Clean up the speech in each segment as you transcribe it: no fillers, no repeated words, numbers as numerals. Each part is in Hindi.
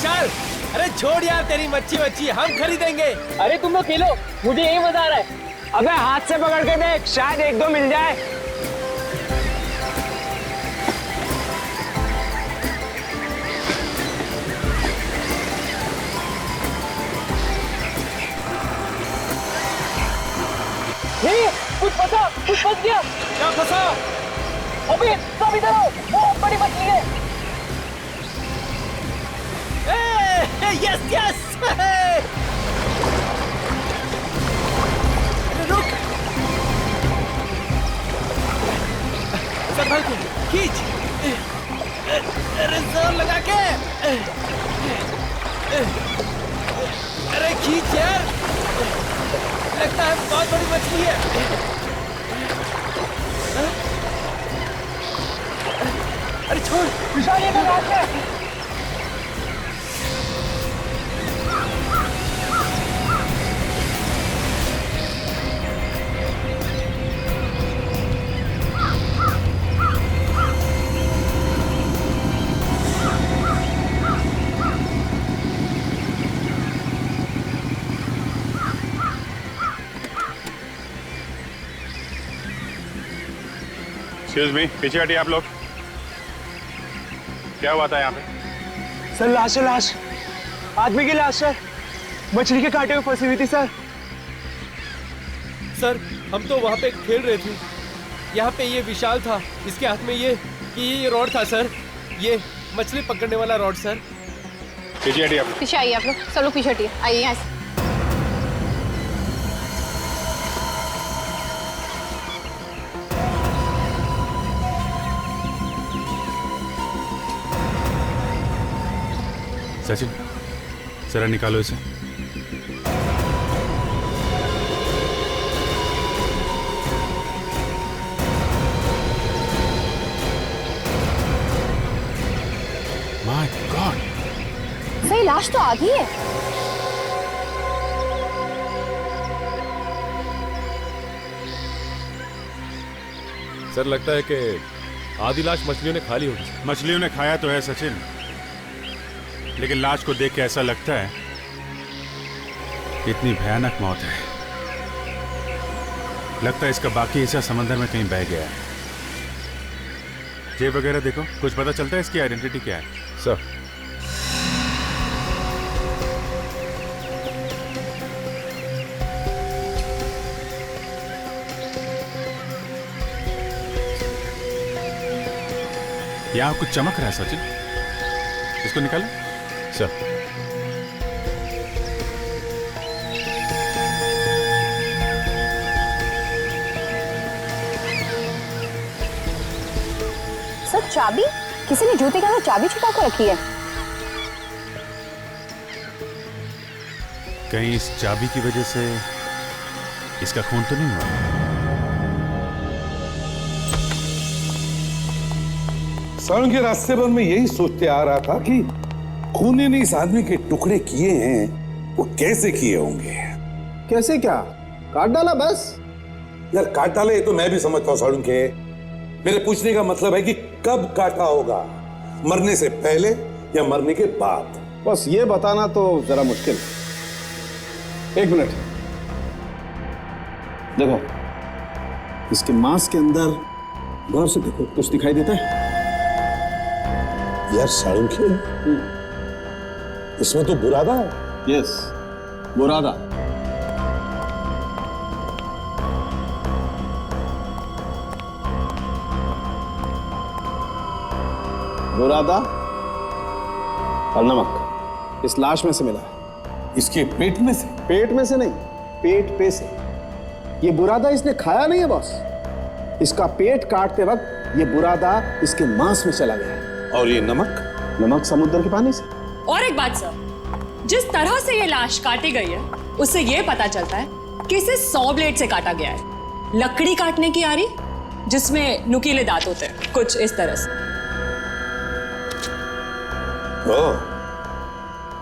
विशाल, अरे छोड़ यार तेरी मच्छी हम खरीदेंगे। अरे तुम लोग खेलो, मुझे यही मजा आ रहा है। अबे हाथ से पकड़ के देख, शायद एक दो मिल जाए। नहीं, कुछ फंस गया। क्या फंसा? अबे सब इधर आओ, बहुत बड़ी मछली है। Yes yes. रुक, संभल के खींच। अरे जोर लगा के। अरे खींच यार, लगता है बहुत बड़ी मछली है। अरे छोड़ विशाल, ये तो रात है। एक्सक्यूज मी, पीछे हटिए आप लोग। क्या हुआ था यहाँ पे? सर लाश है, लाश, आदमी की लाश सर, मछली के कांटे में फंसी हुई थी सर। सर हम तो वहाँ पे खेल रहे थे, यहाँ पे ये विशाल था, इसके हाथ में ये रॉड था सर, ये मछली पकड़ने वाला रॉड सर। पीछे हटिए आप लोग। पीछे आइए आप लोग, सब लोग पीछे हटिए, आइए यहाँ से। सचिन, जरा निकालो इसे। माय गॉड, सही लाश तो आधी है। सर लगता है कि आधी लाश मछलियों ने खा ली होगी। मछलियों ने खाया तो है सचिन, लेकिन लाश को देख के ऐसा लगता है इतनी भयानक मौत है, लगता है इसका बाकी हिस्सा समंदर में कहीं बह गया है। जेब वगैरह देखो, कुछ पता चलता है इसकी आइडेंटिटी क्या है? सर यहाँ कुछ चमक रहा है सचिन, इसको निकालो। सर सर चाबी, किसी ने जूते के अंदर चाबी छुपा कर रखी है। कहीं इस चाबी की वजह से इसका खून तो नहीं हुआ? सड़क के रास्ते पर मैं यही सोचते आ रहा था कि खूनी ने इस आदमी के टुकड़े किए हैं, वो कैसे किए होंगे। कैसे क्या, काट डाला बस? यार काट डाले तो मैं भी समझता हूँ सड़क के, मेरे पूछने का मतलब है कि कब काटा होगा, मरने से पहले या मरने के बाद? बस ये बताना तो जरा मुश्किल। एक मिनट देखो, इसके मांस के अंदर गौर से देखो, कुछ दिखाई देता है? यार साळुंखे, इसमें तो बुरादा है। यस, बुरादा। बुरादा और नमक इस लाश में से मिला है। इसके पेट में से? पेट में से नहीं, पेट पे से। ये बुरादा इसने खाया नहीं है बॉस, इसका पेट काटते वक्त ये बुरादा इसके मांस में चला गया है। और ये नमक? नमक समुद्र के पानी से। और एक बात सर, जिस तरह से ये लाश काटी गई है उससे ये पता चलता है कि इसे 100 ब्लेड से काटा गया है। लकड़ी काटने की आरी जिसमें नुकीले दांत होते हैं, कुछ इस तरह से।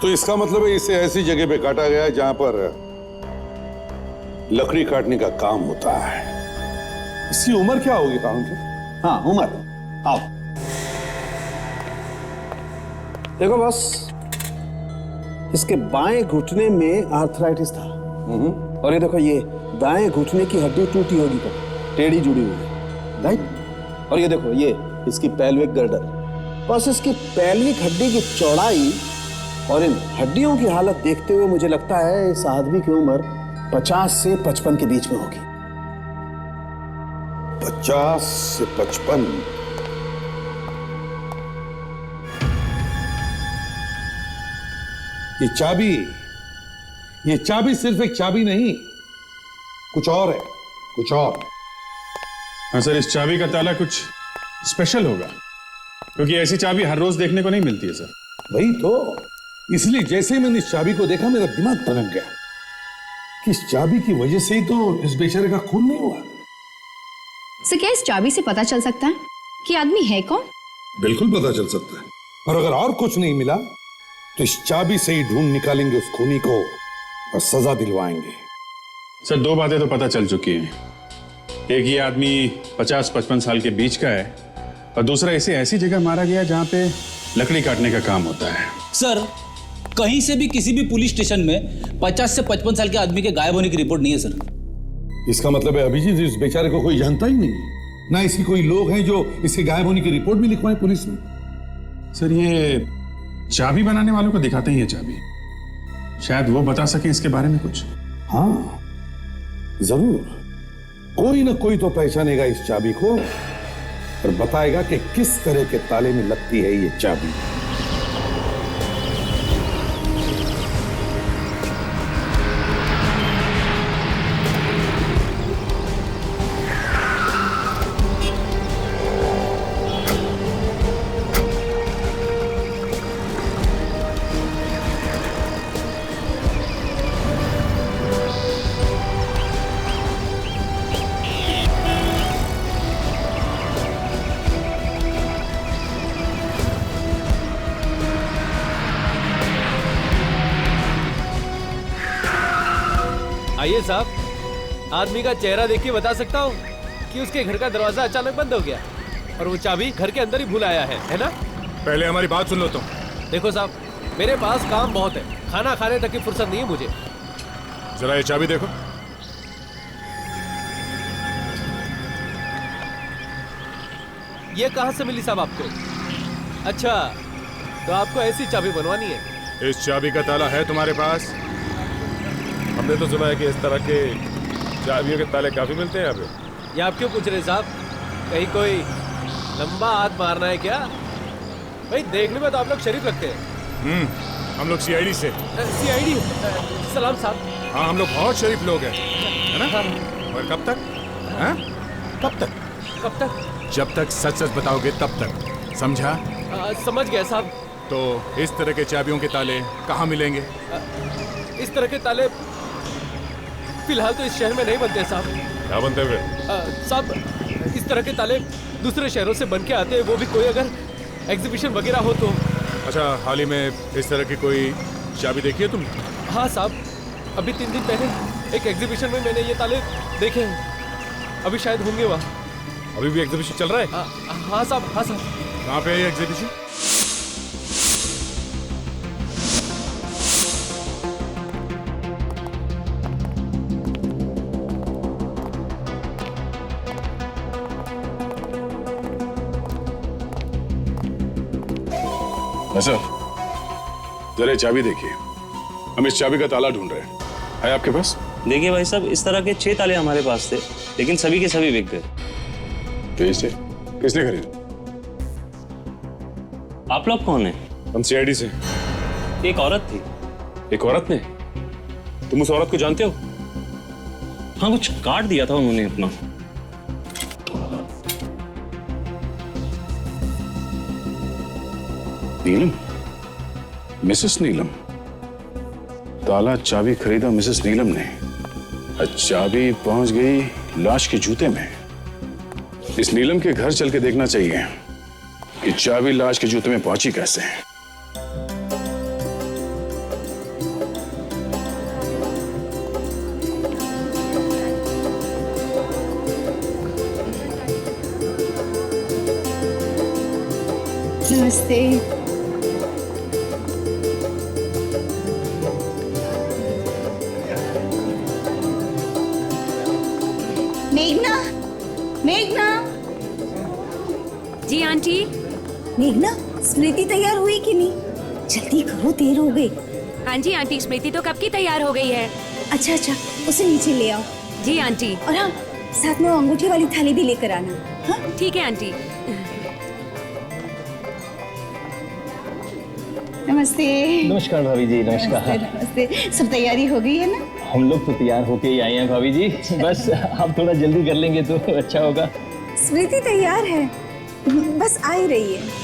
तो इसका मतलब है इसे ऐसी जगह पे काटा गया है जहां पर लकड़ी काटने का काम होता है। इसकी उम्र क्या होगी काउंटर? हाँ, उम्र। आओ देखो बॉस, इसके बाएं घुटने में आर्थराइटिस था। और ये देखो, ये दाएं घुटने की हड्डी टूटी होगी, तो टेढ़ी जुड़ी हुई है, राइट। और ये देखो, ये इसकी पेल्विक गर्डर। बस इसकी पेल्विक हड्डी की चौड़ाई और इन हड्डियों की हालत देखते हुए मुझे लगता है इस आदमी की उम्र 50 से 55 के बीच में होगी। 50 से 55। ये चाबी सिर्फ एक चाबी नहीं, कुछ और है, कुछ और। हाँ सर, इस चाबी का ताला कुछ स्पेशल होगा, क्योंकि ऐसी चाबी हर रोज देखने को नहीं मिलती है सर। वही तो, इसलिए जैसे ही मैंने इस चाबी को देखा मेरा दिमाग तनक गया कि इस चाबी की वजह से ही तो इस बेचारे का खून नहीं हुआ। सर, क्या इस चाबी से पता चल सकता है कि आदमी है कौन? बिल्कुल पता चल सकता है, और अगर और कुछ नहीं मिला तो इस चाबी से ही ढूंढ निकालेंगे उस खूनी को और सजा दिलवाएंगे। सर, दो बातें तो पता चल चुकी हैं। एक, ये आदमी 50-55 साल के बीच का है, और दूसरा, इसे ऐसी जगह मारा गया जहां पे लकड़ी काटने का काम होता है। सर, कहीं से भी किसी भी पुलिस स्टेशन में 50 से 55 साल के आदमी के गायब होने की रिपोर्ट नहीं है सर। इसका मतलब है अभिजीत इस बेचारे को कोई जानता ही नहीं, ना इसके कोई लोग हैं जो इसके गायब होने की रिपोर्ट भी लिखवाएं पुलिस में। सर, ये चाबी बनाने वालों को दिखाते ही है चाबी, शायद वो बता सके इसके बारे में कुछ। हाँ जरूर, कोई ना कोई तो पहचानेगा इस चाबी को और बताएगा कि किस तरह के ताले में लगती है ये चाबी। आइए साहब, आदमी का चेहरा देख के बता सकता हूँ कि उसके घर का दरवाजा अचानक बंद हो गया और वो चाबी घर के अंदर ही भूल आया है ना? पहले हमारी बात सुन लो तुम। देखो साहब, मेरे पास काम बहुत है, खाना खाने तक की फुर्सत नहीं है मुझे। जरा ये चाबी देखो। ये कहाँ से मिली साहब आपको? अच्छा, तो आपको ऐसी चाबी बनवानी है? इस चाबी का ताला है तुम्हारे पास? हमने तो सुना है कि इस तरह के चाबियों के ताले काफी मिलते हैं यहाँ पे। ये आप क्यों पूछ रहे साहब? कहीं कोई लंबा हाथ मारना है क्या? भाई देखने में तो आप लोग शरीफ लगते हैं। हम लोग सीआईडी से। सीआईडी? सलाम साहब। हाँ, हम लोग बहुत शरीफ लोग हैं, है ना? और कब तक? हाँ? कब तक? कब तक? जब तक सच सच बताओगे तब तक, समझा? समझ गया साहब। तो इस तरह के चाबियों के ताले कहाँ मिलेंगे? इस तरह के ताले फिलहाल तो इस शहर में नहीं बनते साहब। क्या बनते हुए? साहब, इस तरह के ताले दूसरे शहरों से बन के आते हैं, वो भी कोई अगर एग्जीबिशन वगैरह हो तो। अच्छा, हाल ही में इस तरह की कोई चाबी देखी है तुम? हाँ साहब, अभी 3 दिन पहले एक एग्जीबिशन में मैंने ये ताले देखे हैं। अभी शायद होंगे वहाँ। अभी भी एग्जीबिशन चल रहा है? हाँ साहब, हाँ साहब। कहाँ पे है ये एग्जीबिशन? सर, जरा चाबी देखिए, हम इस चाबी का ताला ढूंढ रहे हैं। है आपके पास? देखिए भाई साहब, इस तरह के 6 ताले हमारे पास थे, लेकिन सभी के सभी बिक गए। तो इसे किसने खरीदा? आप लोग कौन हैं? हम सीआईडी से। एक औरत थी। एक औरत ने? तुम उस औरत को जानते हो? हाँ, कुछ काट दिया था उन्होंने अपना। नीलम? मिसेस नीलम? ताला चाबी खरीदा मिसेस नीलम ने, चाबी पहुंच गई लाश के जूते में। इस नीलम के घर चल के देखना चाहिए कि चाबी लाश के जूते में पहुंची कैसे। नमस्ते। मेघना, मेघना। जी आंटी। मेघना, स्मृति तैयार हुई कि नहीं? जल्दी करो, देर हो गई। हाँ जी आंटी, स्मृति तो कब की तैयार हो गई है। अच्छा अच्छा, उसे नीचे ले आओ। जी आंटी। और हाँ, साथ में वो अंगूठी वाली थाली भी लेकर आना। हाँ ठीक है आंटी। नमस्ते। नमस्कार भाभी जी। नमस्कार। नमस्ते। सब तैयारी हो गई है ना? हम लोग तो तैयार होके ही आए हैं भाभी जी, बस आप थोड़ा जल्दी कर लेंगे तो अच्छा होगा। स्मृति तैयार है, बस आ ही रही है।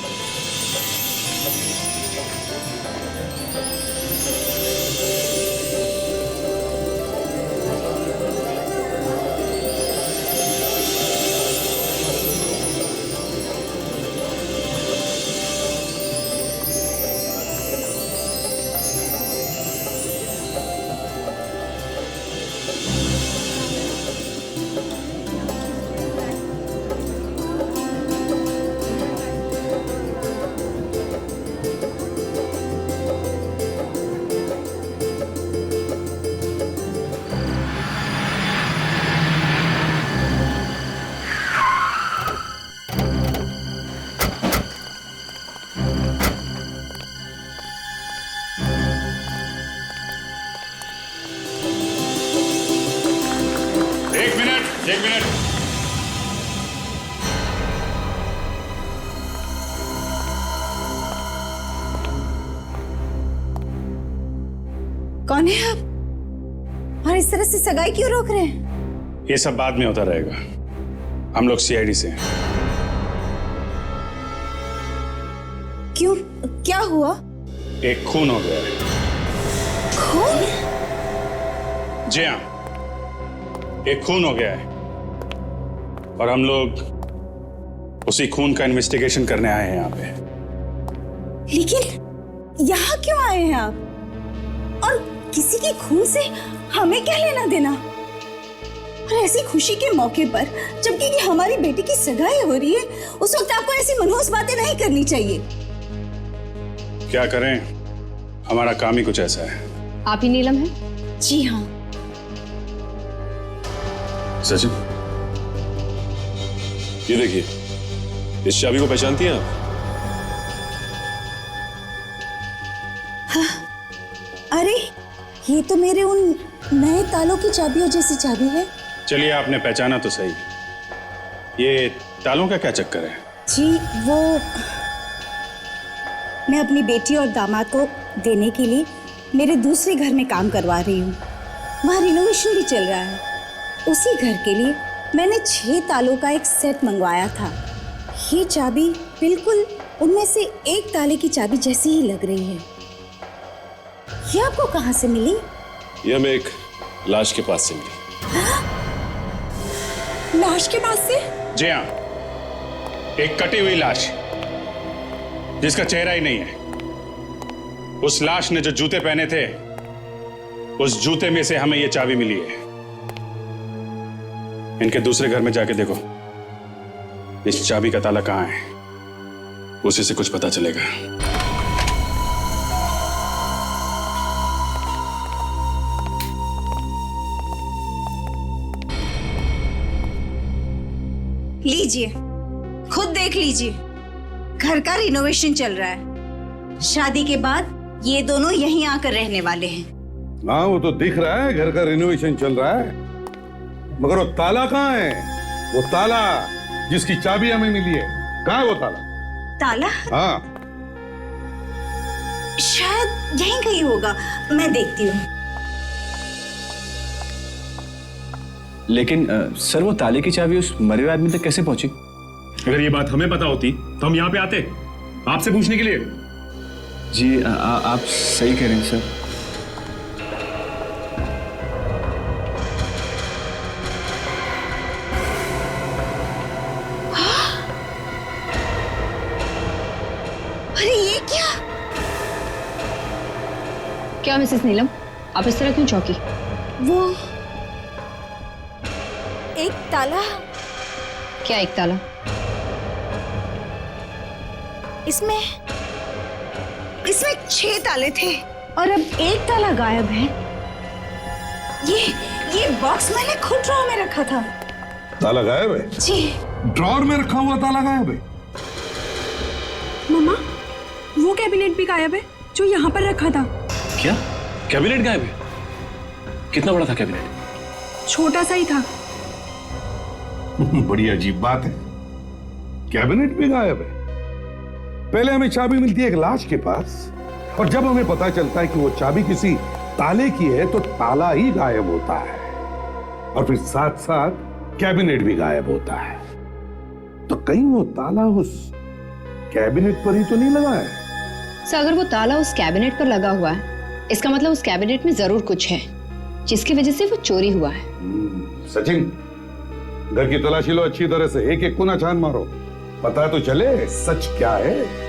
एक मिनट। कौन है आप? और इस तरह से सगाई क्यों रोक रहे हैं? ये सब बाद में होता रहेगा। हम लोग सीआईडी से हैं। क्यों, क्या हुआ? एक खून हो गया है। खून? जी हाँ, एक खून हो गया है और हम लोग उसी खून का इन्वेस्टिगेशन करने आए हैं यहाँ पे। लेकिन यहाँ क्यों आए हैं आप? और किसी के खून से हमें क्या लेना देना? और ऐसी खुशी के मौके पर, जबकि कि हमारी बेटी की सगाई हो रही है, उस वक्त आपको ऐसी मनहूस बातें नहीं करनी चाहिए। क्या करें, हमारा काम ही कुछ ऐसा है। आप ही नीलम हैं? जी हाँ। सचिन, ये देखिए, इस चाबी को पहचानती हैं आप? हाँ। अरे, ये तो मेरे उन नए तालों की चाबियों जैसी चाबी है। चलिए, आपने पहचाना तो सही। ये तालों का क्या चक्कर है? जी, वो मैं अपनी बेटी और दामाद को देने के लिए मेरे दूसरे घर में काम करवा रही हूँ। वहाँ रिनोवेशन भी चल रहा है। उसी घर के लिए मैंने 6 तालों का एक सेट मंगवाया था। ये चाबी बिल्कुल उनमें से एक ताले की चाबी जैसी ही लग रही है। ये आपको कहाँ से मिली? ये हमें एक लाश के पास से मिली। हाँ? लाश के पास से? जी हाँ, एक कटी हुई लाश जिसका चेहरा ही नहीं है। उस लाश ने जो जूते पहने थे, उस जूते में से हमें यह चाबी मिली है। इनके दूसरे घर में जाके देखो, इस चाबी का ताला कहाँ है, उसी से कुछ पता चलेगा। लीजिए, खुद देख लीजिए। घर का रिनोवेशन चल रहा है। शादी के बाद ये दोनों यहीं आकर रहने वाले हैं। हाँ, वो तो दिख रहा है, घर का रिनोवेशन चल रहा है, मगर वो ताला कहाँ है? वो ताला जिसकी चाबी हमें मिली है, कहाँ है वो ताला? ताला? हाँ, शायद यहीं कहीं होगा, मैं देखती हूँ। लेकिन सर, वो ताले की चाबी उस मरे हुए आदमी तक कैसे पहुंची? अगर ये बात हमें पता होती तो हम यहाँ पे आते आपसे पूछने के लिए। जी, आप सही कह रहे हैं सर। अरे ये क्या? क्या मिसेस नीलम, आप इस तरह क्यों चौंकी? वो एक ताला। क्या एक ताला? इसमें 6 ताले थे और अब एक ताला गायब है। ये बॉक्स मैंने खुद ड्रॉर में रखा था। ताला गायब है? जी ड्रॉर में रखा हुआ ताला गायब है? मम्मा, वो कैबिनेट भी गायब है जो यहाँ पर रखा था। क्या कैबिनेट गायब है? कितना बड़ा था कैबिनेट? छोटा सा ही था। बड़ी अजीब बात है, कैबिनेट भी गायब है। पहले हमें चाबी मिलती है एक लाश के पास, और जब हमें पता चलता है कि वो चाबी किसी ताले की है तो ताला ही गायब होता है, और फिर साथ साथ कैबिनेट भी गायब होता है। तो कहीं वो ताला उस कैबिनेट पर ही तो नहीं लगा है? सर अगर वो ताला उस कैबिनेट पर लगा हुआ है, इसका मतलब उस कैबिनेट में जरूर कुछ है जिसकी वजह से वो चोरी हुआ है। सचिन, घर की तलाशी लो अच्छी तरह से, एक एक कोना छान मारो, पता तो चले सच क्या है।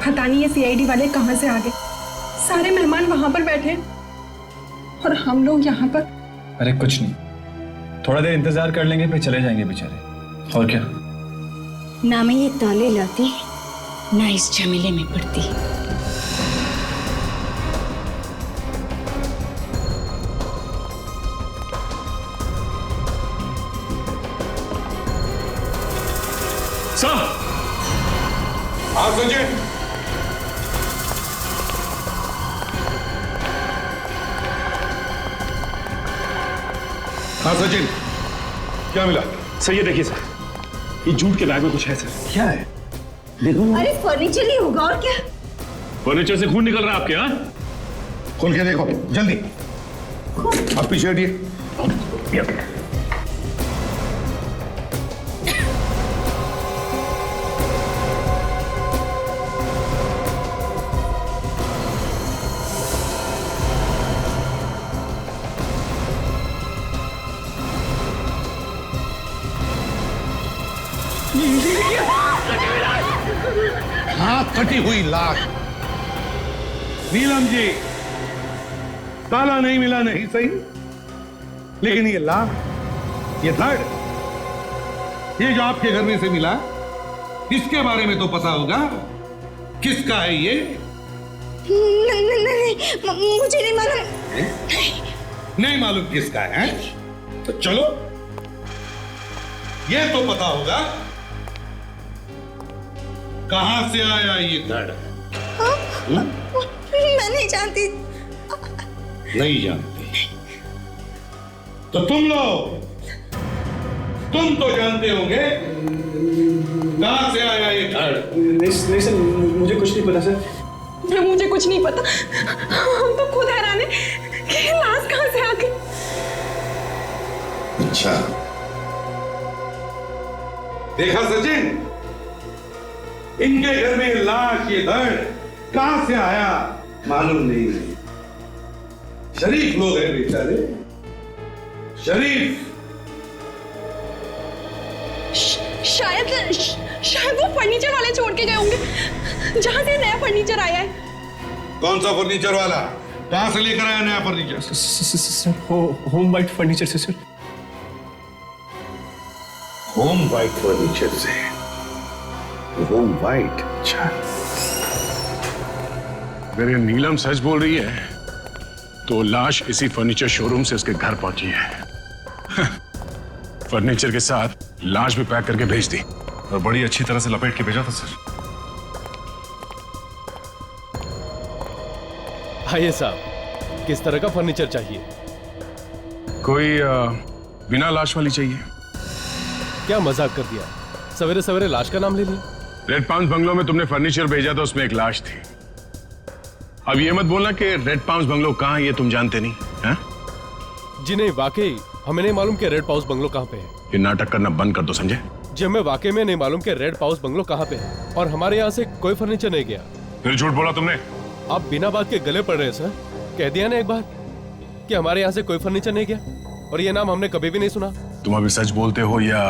पता नहीं ये सीआईडी वाले कहाँ से आ गए। सारे मेहमान वहां पर बैठे हैं और हम लोग यहाँ पर। अरे कुछ नहीं, थोड़ा देर इंतजार कर लेंगे फिर चले जाएंगे बेचारे। और क्या? ना मैं ये ताले लाती ना इस झमेले में पड़ती। सर! हाँ सचिन, हाँ सचिन, क्या मिला? सर ये देखिए सर, ये जूट के बैग में कुछ है सर। क्या है? देखो। अरे फर्नीचर ही होगा और क्या? फर्नीचर से खून निकल रहा है आपके। हाँ, खोल के देखो जल्दी। आप पीछे हटिए। हाँ, कटी हुई लाश। नीलम जी, ताला नहीं मिला नहीं सही, लेकिन ये लाश, ये धड़, ये जो आपके घर में से मिला, इसके बारे में तो पता होगा। किसका है ये? नहीं, मुझे नहीं मालूम। नहीं मालूम किसका है? तो चलो, ये तो पता होगा कहां से आया ये धड़। मैं नहीं जानती। नहीं जानती तो तुम लोग, तुम तो जानते होंगे कहां से आया ये धड़। नहीं सर, मुझे कुछ नहीं पता सर। मुझे कुछ नहीं पता। हम तो खुद हैरान है कि ये लाश कहां से आ गई। अच्छा, देखा सचिन, इनके घर में लाश, ये धड़ कहां से आया मालूम नहीं। शरीफ लोग हैं बेचारे, शरीफ। शायद वो फर्नीचर वाले छोड़ के गए होंगे जहां से नया फर्नीचर आया है। कौन सा फर्नीचर वाला? कहां से लेकर आया नया फर्नीचर? होम वाइट फर्नीचर से सर। होम वाइट फर्नीचर से? Home white? अच्छा। अगर ये नीलम सच बोल रही है तो लाश इसी फर्नीचर शोरूम से उसके घर पहुंची है। फर्नीचर के साथ लाश भी पैक करके भेज दी, और बड़ी अच्छी तरह से लपेट के भेजा था सर। आइए साहब, किस तरह का फर्नीचर चाहिए? कोई बिना लाश वाली चाहिए। क्या मजाक कर दिया, सवेरे सवेरे लाश का नाम ले लिया। रेड पाम्स बंगलो में तुमने फर्नीचर भेजा था, उसमें एक लाश थी। अब ये मत बोलना कि रेड पाम्स बंगलो कहाँ है ये तुम जानते नहीं हैं? जी नहीं, वाकई हमें नहीं मालूम कि रेड पाउस बंगलो कहाँ पे है। ये नाटक करना बंद कर दो, समझे? जी हमें वाकई में नहीं मालूम कि रेड पाउस बंगलो कहाँ पे है, और हमारे यहाँ से कोई फर्नीचर नहीं गया। फिर झूठ बोला तुमने। आप बिना बात के गले पड़ रहे हैं सर। कह दिया ना एक बार कि हमारे यहाँ से कोई फर्नीचर नहीं गया, और ये नाम हमने कभी भी नहीं सुना। तुम अभी सच बोलते हो या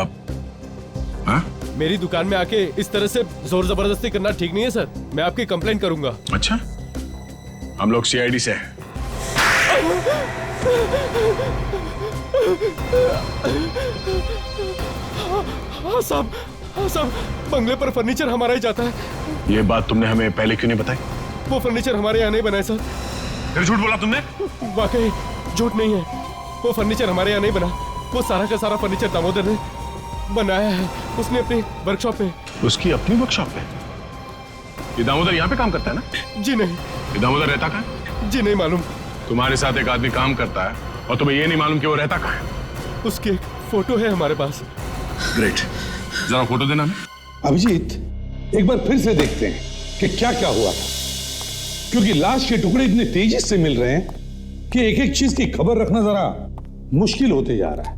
हाँ? मेरी दुकान में आके इस तरह से जोर जबरदस्ती करना ठीक नहीं है सर। मैं आपकी कंप्लेंट करूंगा। अच्छा, हम लोग सीआईडी से हैं। हाँ साहब, हाँ साहब, बंगले पर फर्नीचर हमारा ही जाता है। ये बात तुमने हमें पहले क्यों नहीं बताई? वो फर्नीचर हमारे यहाँ नहीं बना है सर। फिर झूठ बोला तुमने? वाकई झूठ नहीं है, वो फर्नीचर हमारे यहाँ नहीं बना। वो सारा का सारा फर्नीचर दामोदर ने बनाया है, उसने अपनी वर्कशॉप में। उसकी अपनी वर्कशॉप पे? ये दामोदर यहाँ पे काम करता है ना? जी नहीं। ये दामोदर रहता कहाँ है? जी नहीं मालूम। तुम्हारे साथ एक आदमी काम करता है और तुम्हें ये नहीं मालूम कि वो रहता कहाँ है? उसकी एक फोटो है हमारे पास। ग्रेट, जरा फोटो देना हमें। अभिजीत, एक बार फिर से देखते हैं कि क्या क्या हुआ था, क्योंकि लाश के टुकड़े इतने तेजी से मिल रहे हैं कि एक एक चीज की खबर रखना जरा मुश्किल होते जा रहा है।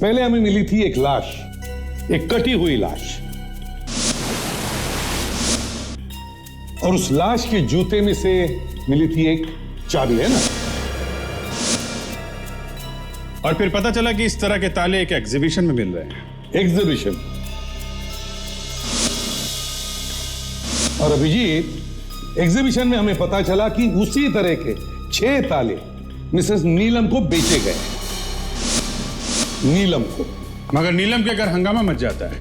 पहले हमें मिली थी एक लाश, एक कटी हुई लाश, और उस लाश के जूते में से मिली थी एक चाबी, है ना? और फिर पता चला कि इस तरह के ताले एक एग्जीबिशन में मिल रहे हैं। एग्जीबिशन। और अभिजीत, एग्जीबिशन में हमें पता चला कि उसी तरह के 6 ताले मिसेस नीलम को बेचे गए। नीलम को। मगर नीलम के घर हंगामा मच जाता है,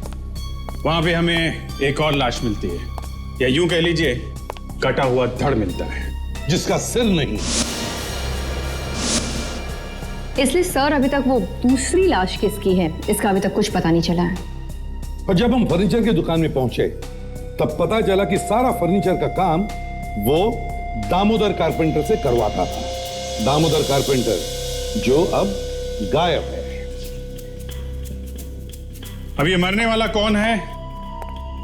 वहां पे हमें एक और लाश मिलती है, या यूं कह लीजिए कटा हुआ धड़ मिलता है, जिसका सिर नहीं। इसलिए सर अभी तक वो दूसरी लाश किसकी है इसका अभी तक कुछ पता नहीं चला है। और जब हम फर्नीचर की दुकान में पहुंचे तब पता चला कि सारा फर्नीचर का काम वो दामोदर कारपेंटर से करवाता था। दामोदर कारपेंटर जो अब गायब है। अब ये मरने वाला कौन है,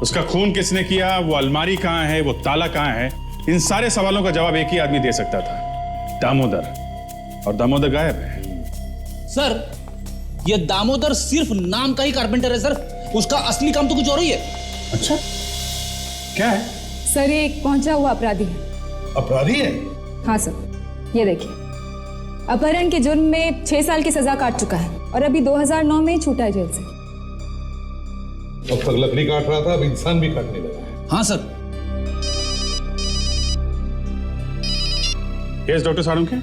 उसका खून किसने किया, वो अलमारी कहां है, वो ताला कहां है, इन सारे सवालों का जवाब एक ही आदमी दे सकता था, दामोदर। और दामोदर गायब है। सर, ये दामोदर सिर्फ नाम का ही कारपेंटर है सर, उसका असली काम तो कुछ और ही है। अच्छा, क्या है? सर, ये एक पहुंचा हुआ अपराधी है। अपराधी है? हाँ सर, ये देखिए, अपहरण के जुर्म में 6 साल की सजा काट चुका है और अभी 2009 में ही छूटा है जेल से। अब तक लकड़ी काट रहा था, अब इंसान भी काटने लगा है। हाँ सर। यस डॉक्टर साळुंखे,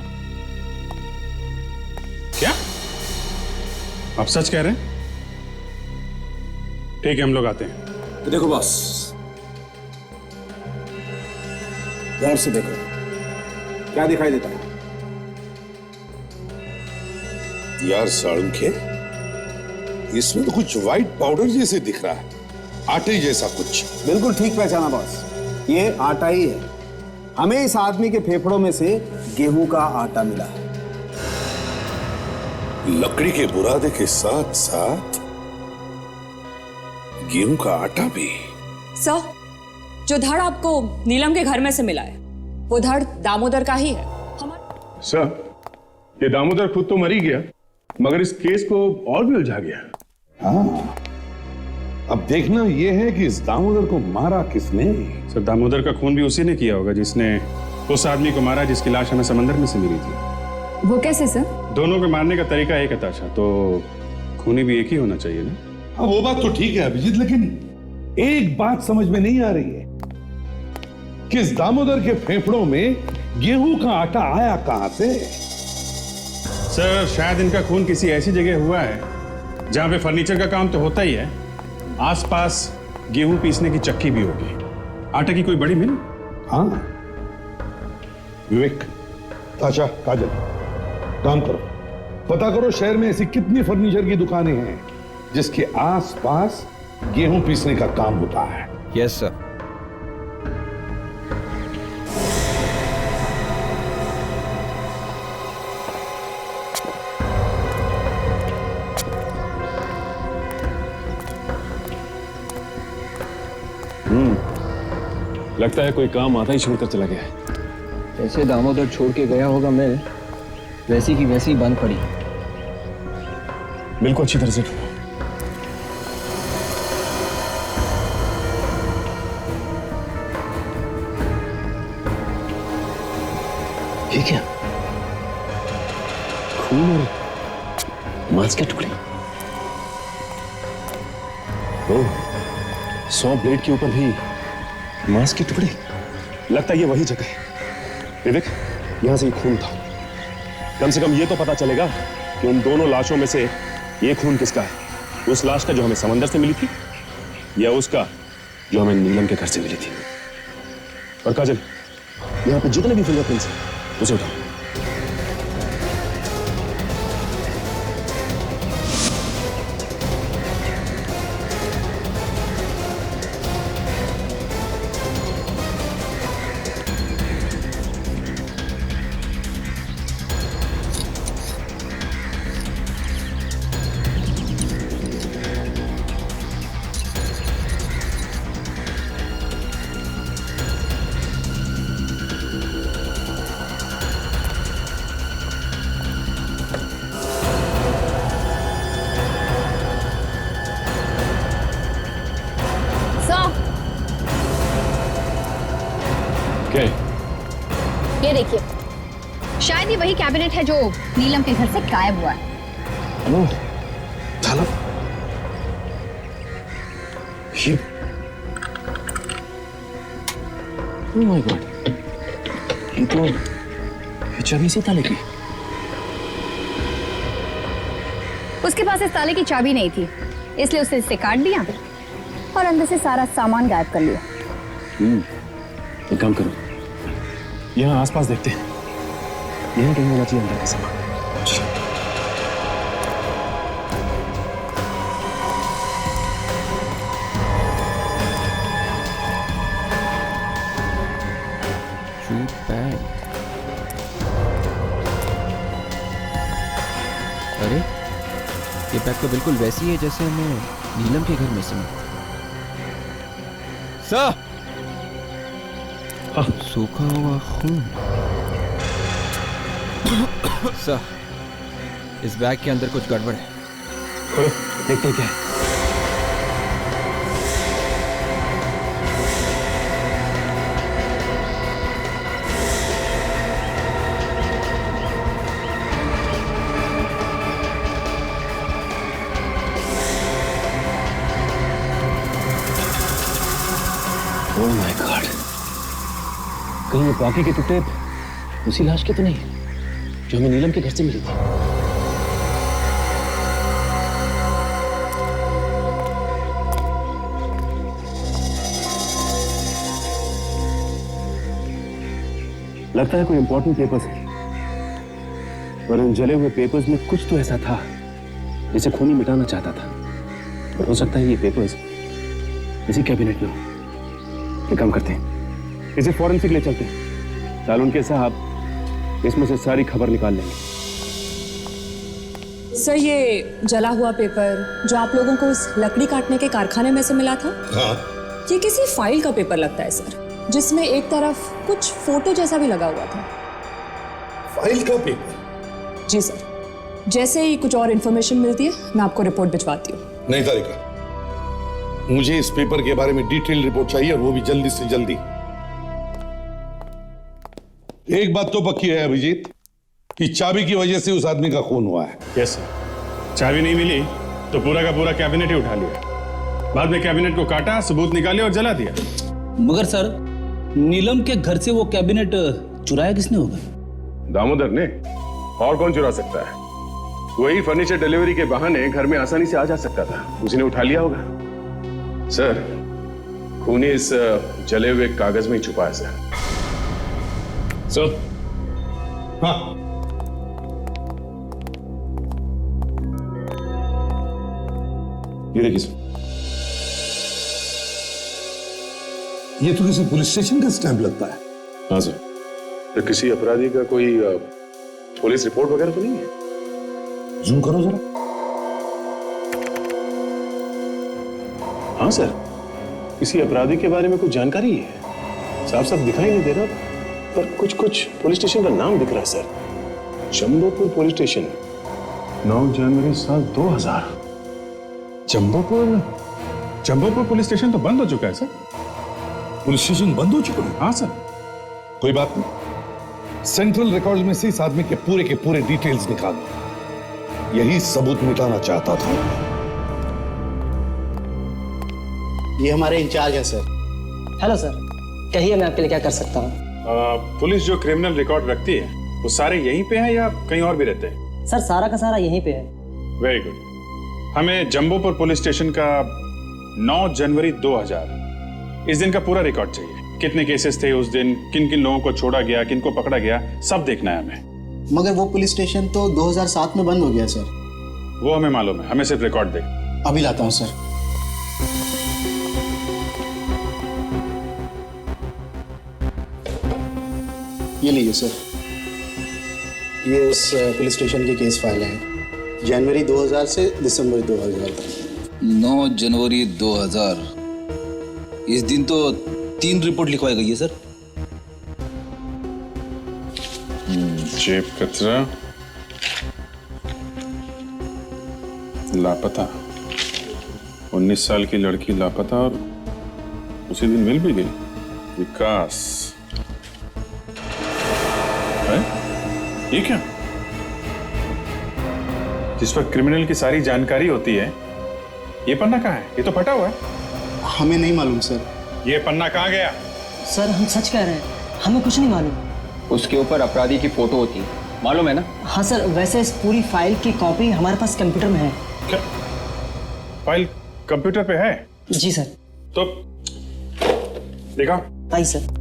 क्या आप सच कह रहे हैं? ठीक है, हम लोग आते हैं। देखो बॉस, गौर से देखो, क्या दिखाई देता है? यार साळुंखे, इसमें तो कुछ व्हाइट पाउडर जैसे दिख रहा है, आटे जैसा कुछ। बिल्कुल ठीक पहचाना बॉस, ये आटा ही है। हमें इस आदमी के फेफड़ों में से गेहूं का आटा मिला है। लकड़ी के बुरादे के साथ साथ गेहूं का आटा भी। सर, जो धड़ आपको नीलम के घर में से मिला है वो धड़ दामोदर का ही है। सर, ये दामोदर खुद तो मर ही गया, मगर इस केस को और भी उलझा गया। हाँ, अब देखना यह है कि इस दामोदर को मारा किसने। सर, दामोदर का खून भी उसी ने किया होगा जिसने उस आदमी को मारा जिसकी लाश हमें समंदर में से मिली थी। वो कैसे सर? दोनों को मारने का तरीका एक है ताशा, तो खूनी भी एक ही होना चाहिए ना। हाँ, वो बात तो ठीक है अभिजीत, लेकिन एक बात समझ में नहीं आ रही है कि इस दामोदर के फेफड़ों में गेहूं का आटा आया कहां से। सर, शायद इनका खून किसी ऐसी जगह हुआ है जहां पे फर्नीचर का काम तो होता ही है, आसपास गेहूं पीसने की चक्की भी होगी, आटे की कोई बड़ी मिल। हाँ विवेक, ताशा, काजल, काम करो, पता करो शहर में ऐसी कितनी फर्नीचर की दुकानें हैं जिसके आसपास गेहूं पीसने का काम होता है। Yes sir. लगता है कोई काम आधा ही छोड़कर चला गया है। जैसे दामोदर छोड़ के गया होगा मिल, वैसी की वैसी बंद पड़ी। बिल्कुल अच्छी तरह से ढूंढो। ये क्या? खून और मांस के टुकड़े। ओह, 100 ब्लेड के ऊपर भी मांस के टुकड़े। लगता है ये वही जगह है। विवेक, यहां से खून था। कम से कम ये तो पता चलेगा कि उन दोनों लाशों में से ये खून किसका है। उस लाश का जो हमें समंदर से मिली थी, या उसका जो हमें नीलम के घर से मिली थी। और काजल, यहां पे जितने भी फिंगरप्रिंट्स हैं उसे उठाओ। ये देखिए, शायद ये वही कैबिनेट है जो नीलम के घर से गायब हुआ है। ओह, थाला। ये ओह माय गॉड, ये तो चाबी से ताले की। उसके पास इस ताले की चाबी नहीं थी, इसलिए उसने इसे काट दिया और अंदर से सारा सामान गायब कर लिया। एक काम करो, यहाँ आसपास देखते हैं, यहीं कहीं होना चाहिए अंदर का सामान। अरे, ये बैग तो बिल्कुल वैसी है जैसे हमें नीलम के घर में से मिला। सर, सूखा हुआ खून। सर, इस बैग के अंदर कुछ गड़बड़ है। खोलो, देखते क्या है। ओह माय गॉड, कहीं ये बाकी के टुकड़े उसी लाश के तो नहीं जो हमें नीलम के घर से मिली थी। लगता है कोई इंपॉर्टेंट पेपर्स है, और इन जले हुए पेपर्स में कुछ तो ऐसा था जिसे खूनी मिटाना चाहता था। और हो सकता है ये पेपर्स इसी कैबिनेट में हो। एक काम करते हैं, इसे फॉरेंसिक ले चलते हैं। सालुनके साहब इसमें से सारी खबर निकाल लेंगे। सर, ये जला हुआ पेपर जो आप लोगों को उस लकड़ी काटने के कारखाने में से मिला था, हाँ। ये किसी फाइल का पेपर लगता है सर, जिसमें एक तरफ कुछ फोटो जैसा भी लगा हुआ था। फाइल का पेपर? जी सर, जैसे ही कुछ और इन्फॉर्मेशन मिलती है मैं आपको रिपोर्ट भिजवाती हूँ। नहीं तारिका, मुझे इस पेपर के बारे में डिटेल रिपोर्ट चाहिए, और वो भी जल्दी से जल्दी। एक बात तो पक्की है अभिजीत, कि चाबी की वजह से उस आदमी का खून हुआ है। यस सर, चाबी नहीं मिली तो पूरा का पूरा कैबिनेट ही उठा लिया। बाद में कैबिनेट को काटा, सबूत निकाले और जला दिया। मगर सर, नीलम के घर से वो कैबिनेट चुराया किसने होगा? दामोदर ने, और कौन चुरा सकता है? वही फर्नीचर डिलीवरी के बहाने घर में आसानी से आ जा सकता था, उसी ने उठा लिया होगा। सर, खूनी इस जले हुए कागज में ही छुपा है सर। सर, हाँ, ये देखिए सर, ये तो किसी पुलिस स्टेशन का स्टैंप लगता है। हाँ सर, तो किसी अपराधी का कोई पुलिस रिपोर्ट वगैरह तो नहीं है? जूम करो जरा। हाँ सर, किसी अपराधी के बारे में कुछ जानकारी है? साफ साफ दिखाई नहीं दे रहा, पर कुछ कुछ पुलिस स्टेशन का नाम दिख रहा है सर। जंबोपुर पुलिस स्टेशन, 9 जनवरी साल 2000। जंबोपुर पुलिस स्टेशन तो बंद हो चुका है सर। पुलिस स्टेशन बंद हो चुका है? हाँ सर। कोई बात नहीं, सेंट्रल रिकॉर्ड में से इस आदमी के पूरे डिटेल्स निकालो। यही सबूत मिटाना चाहता था। ये हमारे इंचार्ज हैं सर। हेलो सर, कहिए मैं आपके लिए क्या कर सकता हूँ? पुलिस जो क्रिमिनल रिकॉर्ड रखती है वो सारे यहीं पे हैं या कहीं और भी रहते हैं? सर सारा का सारा यहीं पे है। Very good. हमें जंबोपुर पुलिस स्टेशन का 9 जनवरी 2000 इस दिन का पूरा रिकॉर्ड चाहिए। कितने केसेस थे उस दिन, किन किन लोगों को छोड़ा गया, किन को पकड़ा गया, सब देखना है हमें। मगर वो पुलिस स्टेशन तो 2007 में बंद हो गया सर। वो हमें मालूम है, हमें सिर्फ रिकॉर्ड दे। अभी लाता हूँ सर। ये लीजिए सर, ये उस पुलिस स्टेशन की केस फाइल है, जनवरी 2000 से दिसंबर 2000 तक। 9 जनवरी 2000 इस दिन तो 3 रिपोर्ट लिखवाई गई है सर। जेब कतरा, लापता, 19 साल की लड़की लापता और उसी दिन मिल भी गई। विकास है? ये क्या? जिस पर क्रिमिनल की सारी जानकारी होती है, ये पन्ना कहाँ है? ये तो फटा हुआ है। हमें नहीं मालूम सर। ये पन्ना कहाँ गया? सर हम सच कह रहे हैं, हमें कुछ नहीं मालूम। उसके ऊपर अपराधी की फोटो होती है, मालूम है ना? हाँ सर, वैसे इस पूरी फाइल की कॉपी हमारे पास कंप्यूटर में है। क्या? फाइल कंप्यूटर पे है? जी सर। तो देखा? आई सर।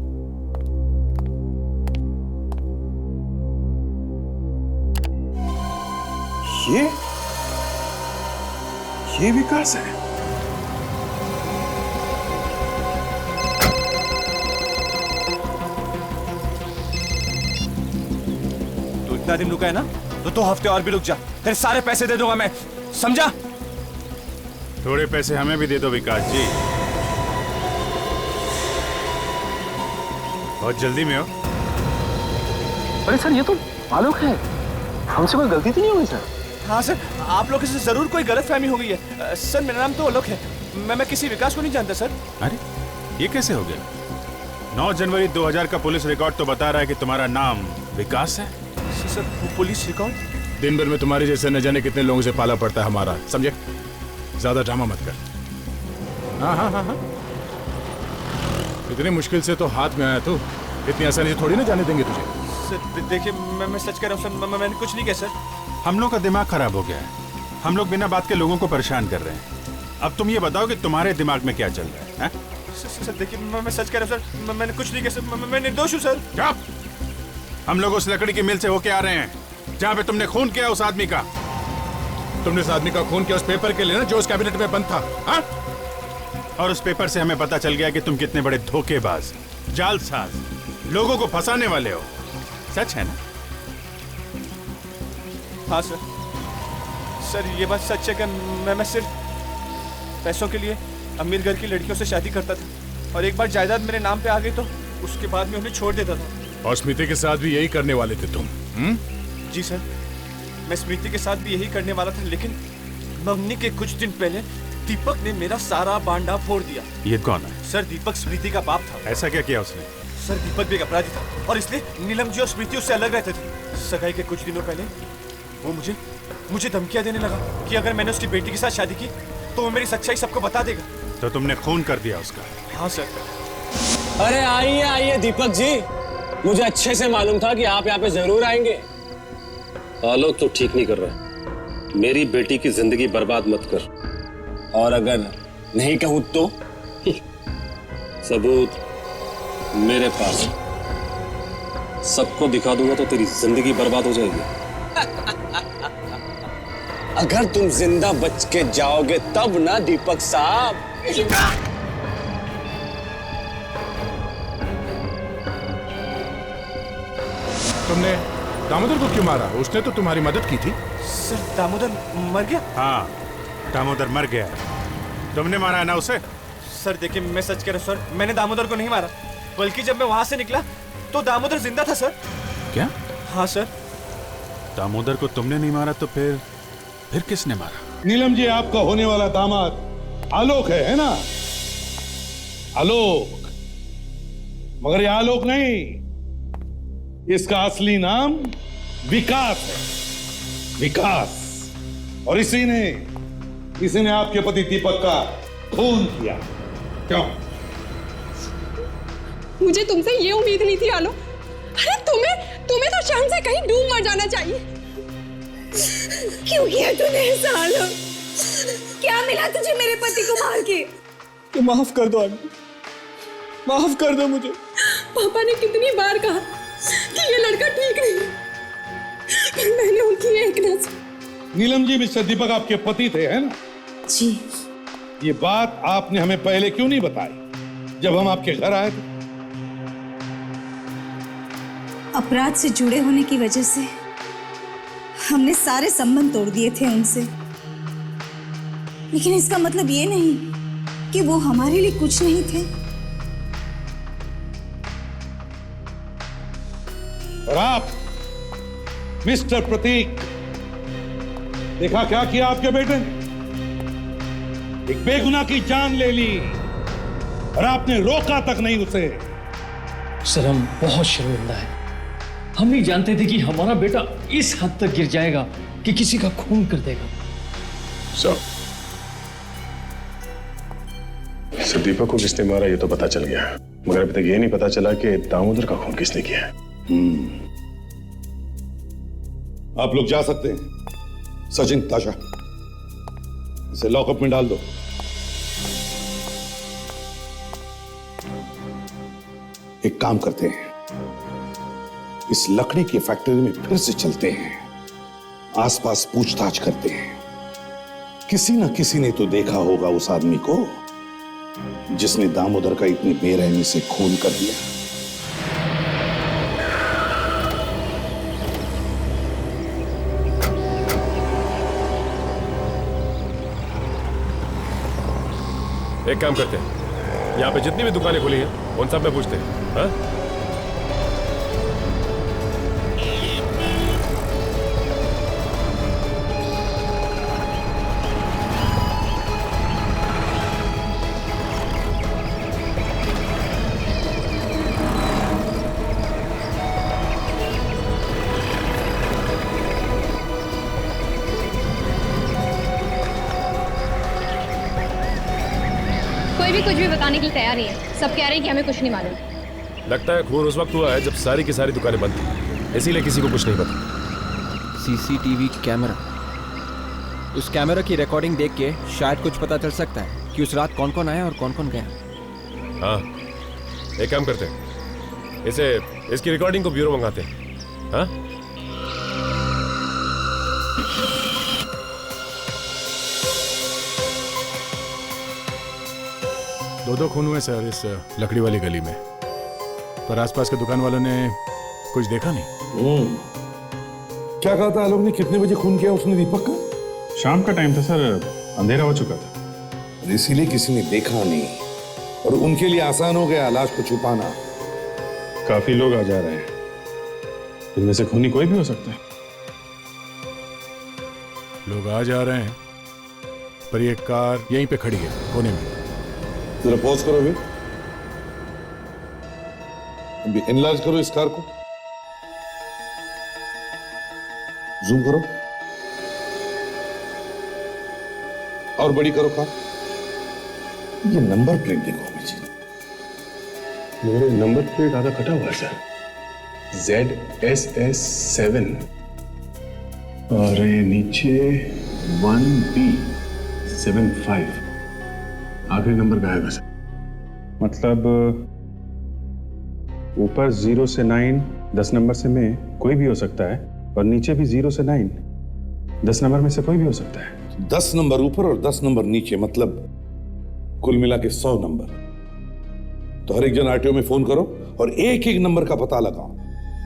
ये विकास है। तू इतना दिन रुका है ना, तो 2 हफ्ते और भी रुक जा, तेरे सारे पैसे दे दूंगा मैं, समझा? थोड़े पैसे हमें भी दे दो विकास जी, बहुत जल्दी में हो। अरे सर ये तो आलोक है, हमसे कोई गलती तो नहीं हुई सर? हाँ सर, आप लोगों से जरूर कोई गलतफहमी हो गई है। सर मेरा नाम तो आलोक है, मैं किसी विकास को नहीं जानता सर। अरे ये कैसे हो गया? 9 जनवरी 2000 का पुलिस रिकॉर्ड तो बता रहा है कि तुम्हारा नाम विकास है। Sir police record? दिन भर में तुम्हारे जैसे न जाने कितने लोगों से पाला पड़ता है हमारा, समझे? ज्यादा ड्रामा मत कर। हाँ हाँ हाँ हाँ, इतनी मुश्किल से तो हाथ में आया तू, इतनी आसानी से थोड़ी ना जाने देंगे तुझे। सर देखिए, मैं सच कह रहा हूँ सर, मैंने कुछ नहीं किया सर। हम लोग का दिमाग खराब हो गया है, हम लोग बिना बात के लोगों को परेशान कर रहे हैं। अब तुम ये बताओ कि तुम्हारे दिमाग में क्या चल रहा है? सर देखिए, मैं सच कह रहा हूँ सर, मैंने कुछ नहीं किया सर, मैं निर्दोष हूँ सर। क्या? हम लोग उस लकड़ी की मिल से होके आ रहे हैं जहाँ पे तुमने खून किया उस आदमी का। तुमने उस आदमी का खून किया उस पेपर के लिए ना, जो उस कैबिनेट में बंद था। हा? और उस पेपर से हमें पता चल गया कि तुम कितने बड़े धोखेबाज, जालसाज, लोगों को फंसाने वाले हो। सच है ना? हाँ सर, सर ये बात सच है कि मैं सिर्फ पैसों के लिए अमीर घर की लड़कियों से शादी करता था, और एक बार जायदाद मेरे नाम पे आ गई तो उसके बाद में उन्हें छोड़ देता था। और स्मृति के साथ भी यही करने वाले थे तुम? जी सर, मैं स्मृति के साथ भी यही करने वाला था, लेकिन मंगनी के कुछ दिन पहले दीपक ने मेरा सारा बांडा फोड़ दिया। ये कौन है? सर दीपक स्मृति का बाप था। ऐसा क्या किया उसने? सर दीपक भी एक अपराधी था, और इसलिए नीलम जी और स्मृति उससे अलग रहते थे। सगाई के कुछ दिनों पहले वो मुझे धमकियां देने लगा कि अगर मैंने उसकी बेटी के साथ शादी की तो वो मेरी सच्चाई सबको बता देगा। तो तुमने खून कर दिया उसका? हाँ सर। अरे आइए आइए दीपक जी, मुझे अच्छे से मालूम था कि आप यहाँ पे जरूर आएंगे। आलोक तो ठीक नहीं कर रहा, मेरी बेटी की जिंदगी बर्बाद मत कर। और अगर नहीं कहूं तो? सबूत मेरे पास, सबको दिखा दूंगा तो तेरी जिंदगी बर्बाद हो जाएगी। अगर तुम जिंदा बच के जाओगे तब ना दीपक साहब। तुमने दामोदर को क्यों मारा? उसने तो तुम्हारी मदद की थी। सर दामोदर मर गया? हाँ, दामोदर मर गया है। तुमने मारा है ना उसे? सर देखिए, मैं सच कह रहा हूँ सर, मैंने दामोदर को नहीं मारा, बल्कि जब मैं वहां से निकला तो दामोदर जिंदा था सर। क्या? हाँ सर। दामोदर को तुमने नहीं मारा तो फिर किसने मारा? नीलम जी, आपका होने वाला दामाद आलोक है ना? आलोक, मगर ये आलोक नहीं, इसका असली नाम विकास है। विकास। और इसी ने आपके पति दीपक का खून किया। क्यों? मुझे तुमसे ये उम्मीद नहीं थी आलो। अरे तुम्हें तो शाम से कहीं डूब मर जाना चाहिए। क्यों किया तूने ऐसा आलो? क्या मिला तुझे मेरे पति को मार के? तो माफ कर दो आंटी, माफ कर दो मुझे। पापा ने कितनी बार कहा कि ये लड़का ठीक नहीं है, पर मैंने उनकी एक न सुनी। नीलम जी, मिस्टर दीपक आपके पति थे, है ना? जी। ये बात आपने हमें पहले क्यों नहीं बताई जब हम आपके घर आए थे? अपराध से जुड़े होने की वजह से हमने सारे संबंध तोड़ दिए थे उनसे, लेकिन इसका मतलब ये नहीं कि वो हमारे लिए कुछ नहीं थे। और आप मिस्टर प्रतीक, देखा क्या किया आपके बेटे ने? एक बेगुनाह की जान ले ली और आपने रोका तक नहीं उसे। सर, हम बहुत शर्मिंदा है। हम नहीं जानते थे कि हमारा बेटा इस हद तक गिर जाएगा कि किसी का खून कर देगा। सर, दीपक को किसने मारा ये तो पता चल गया, मगर अभी तक ये नहीं पता चला कि दामोदर का खून किसने किया है। आप लोग जा सकते हैं। सचिन, ताशा, इसे लॉकअप में डाल दो। एक काम करते हैं, इस लकड़ी की फैक्ट्री में फिर से चलते हैं, आसपास पूछताछ करते हैं। किसी ना किसी ने तो देखा होगा उस आदमी को जिसने दामोदर का इतनी बेरहमी से खून कर दिया। एक काम करते हैं, यहाँ पे जितनी भी दुकानें खुली हैं उन सब में पूछते हैं। हाँ? कोई भी कुछ भी बताने के लिए तैयार नहीं है। सब कह रहे हैं कि हमें कुछ नहीं मालूम। लगता है खून उस वक्त हुआ है जब सारी की सारी दुकानें बंद थी, इसीलिए किसी को कुछ नहीं पता। सीसीटीवी कैमरा, उस कैमरा की रिकॉर्डिंग देख के शायद कुछ पता चल सकता है कि उस रात कौन कौन आया और कौन कौन गया। हाँ, एक काम करते हैं, इसकी रिकॉर्डिंग को ब्यूरो मंगाते हैं। हाँ? दो खून हुए सर इस लकड़ी वाली गली में, पर आसपास के दुकान वालों ने कुछ देखा नहीं। क्या कहा था आलोक ने? कितने बजे खून किया उसने दीपक का? शाम का टाइम था सर, अंधेरा हो चुका था। इसीलिए किसी ने देखा नहीं और उनके लिए आसान हो गया लाश को छुपाना। काफी लोग आ जा रहे हैं, इनमें से खूनी कोई भी हो सकता है। लोग आ जा रहे हैं, पर ये कार यहीं पे खड़ी है कोने में। जरा पॉज करो अभी एनलार्ज करो इस कार को, जूम करो और बड़ी करो कार। ये नंबर प्लेट देखो मुझे। मेरे नंबर प्लेट आधा कटा हुआ है सर, ZSS7 और ये नीचे 1B75, आखिरी नंबर गायब है सर। मतलब ऊपर 0 से 9 10 नंबर से में कोई भी हो सकता है, और नीचे भी 0 से 9 10 नंबर में से कोई भी हो सकता है। 10 नंबर ऊपर और 10 नंबर नीचे, मतलब कुल मिला के 100 नंबर। तो हर एक जन आरटीओ में फोन करो और एक एक नंबर का पता लगाओ।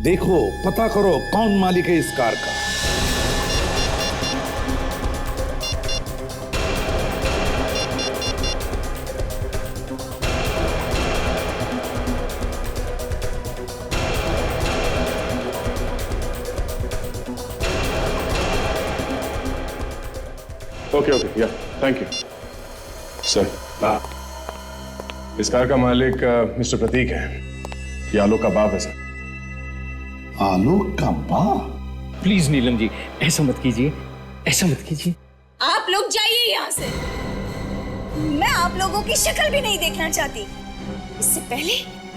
देखो, पता करो कौन मालिक है इस कार का। ओके, या थैंक यू सर। इस कार का मालिक मिस्टर प्रतीक है, ये आलोक का बाप है सर। आलोक का बाप? प्लीज नीलम जी, ऐसा मत कीजिए, ऐसा मत कीजिए। आप लोग जाइए यहाँ से। मैं आप लोगों की शक्ल भी नहीं देखना चाहती। इससे पहले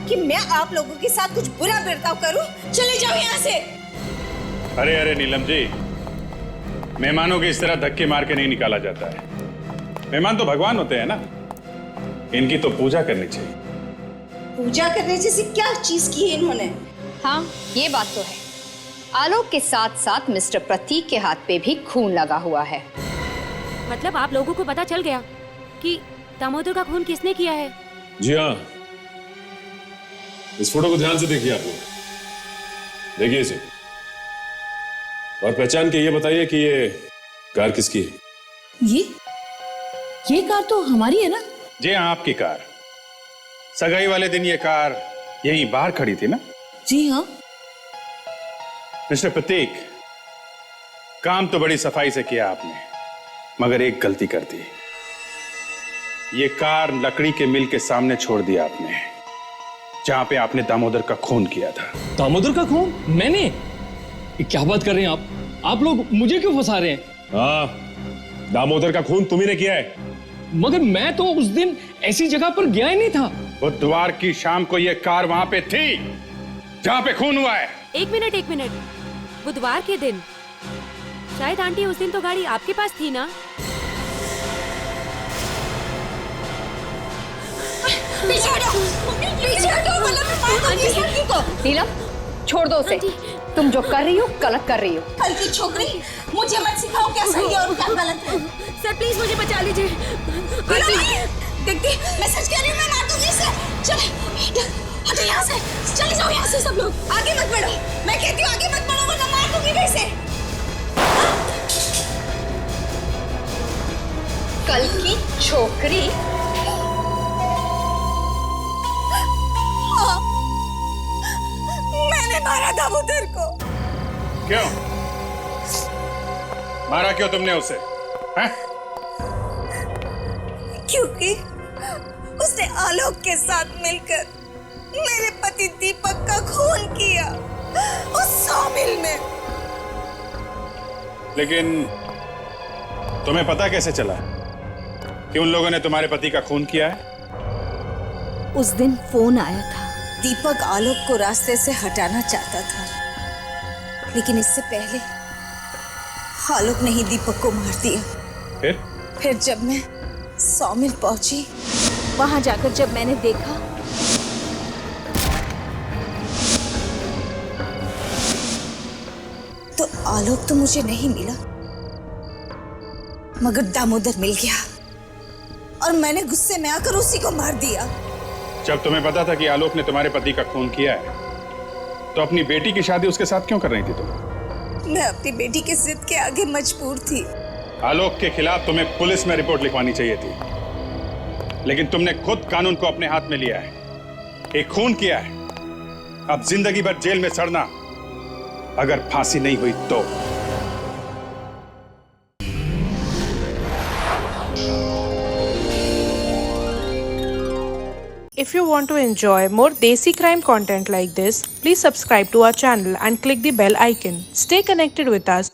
कि मैं आप लोगों के साथ कुछ बुरा बर्ताव करूं, चले जाओ यहाँ से। अरे अरे नीलम जी, मेहमानों को इस तरह धक्के मार के नहीं निकाला जाता है। मेहमान तो भगवान होते हैं ना, इनकी तो पूजा करनी चाहिए। पूजा करने जैसी क्या चीज की है इन्होंने? हाँ, ये बात तो है। आलोक के साथ साथ मिस्टर प्रतीक के हाथ पे भी खून लगा हुआ है। मतलब आप लोगों को पता चल गया कि दामोदर का खून किसने किया है? जी हाँ, इस फोटो को ध्यान से देखिए आप लोग। देखिए इसे और पहचान के ये बताइए कि ये कार किसकी है। ये कार तो हमारी है ना? जी हाँ, आपकी कार। सगाई वाले दिन ये कार यहीं बाहर खड़ी थी ना? जी हाँ। मिस्टर प्रतीक, काम तो बड़ी सफाई से किया आपने, मगर एक गलती कर दी। ये कार लकड़ी के मिल के सामने छोड़ दिया आपने, जहां पे आपने दामोदर का खून किया था। दामोदर का खून? मैंने? ये क्या बात कर रहे हैं आप लोग मुझे क्यों फंसा रहे हैं? हाँ, दामोदर का खून तुम्ही ने किया है। मगर मैं तो उस दिन ऐसी जगह पर गया ही नहीं था। बुधवार की शाम को ये कार वहां पे थी जहां पे खून हुआ है। एक मिनट, बुधवार के दिन? शायद आंटी उस दिन तो गाड़ी आपके पास थी ना? पीछे हटो, वरना मैं मार दूंगी इस लड़की को। नीलम, छोड़ दो उसे। तुम जो कर रही हो गलत कर रही हो। कल की छोकरी, मुझे मत सिखाओ क्या सही है और क्या गलत है। सर प्लीज मुझे बचा लीजिए। देखती, मैं सच कह रही हूँ, मैं मार दूंगी इसे। चल, हटो यहाँ से, चले जाओ यहाँ से सब लोग। आगे मत बढ़ो, मैं कहती हूँ आगे मत बढ़ो वरना मार दूंगी मैं इसे। कल की छोकरी? हाँ, मैंने मारा दामोदर को। क्यों मारा? क्यों तुमने उसे? हैं? क्योंकि उसने आलोक के साथ मिलकर मेरे पति दीपक का खून किया उस सौमिल में। लेकिन तुम्हें पता कैसे चला कि उन लोगों ने तुम्हारे पति का खून किया है? उस दिन फोन आया था। दीपक आलोक को रास्ते से हटाना चाहता था, लेकिन इससे पहले आलोक ने ही दीपक को मार दिया। फिर जब मैं सौमिल पहुंची, वहां जाकर जब मैंने देखा तो आलोक तो मुझे नहीं मिला, मगर दामोदर मिल गया और मैंने गुस्से में आकर उसी को मार दिया। जब तुम्हें पता था कि आलोक ने तुम्हारे पति का खून किया है, तो अपनी बेटी की शादी उसके साथ क्यों कर रही थी तुम? मैं अपनी बेटी की जिद के आगे मजबूर थी। आलोक के खिलाफ तुम्हें पुलिस में रिपोर्ट लिखवानी चाहिए थी, लेकिन तुमने खुद कानून को अपने हाथ में लिया है, एक खून किया है। अब जिंदगी भर जेल में सड़ना, अगर फांसी नहीं हुई तो। If you want to enjoy more Desi crime content like this, please subscribe to our channel and click the bell icon. Stay connected with us.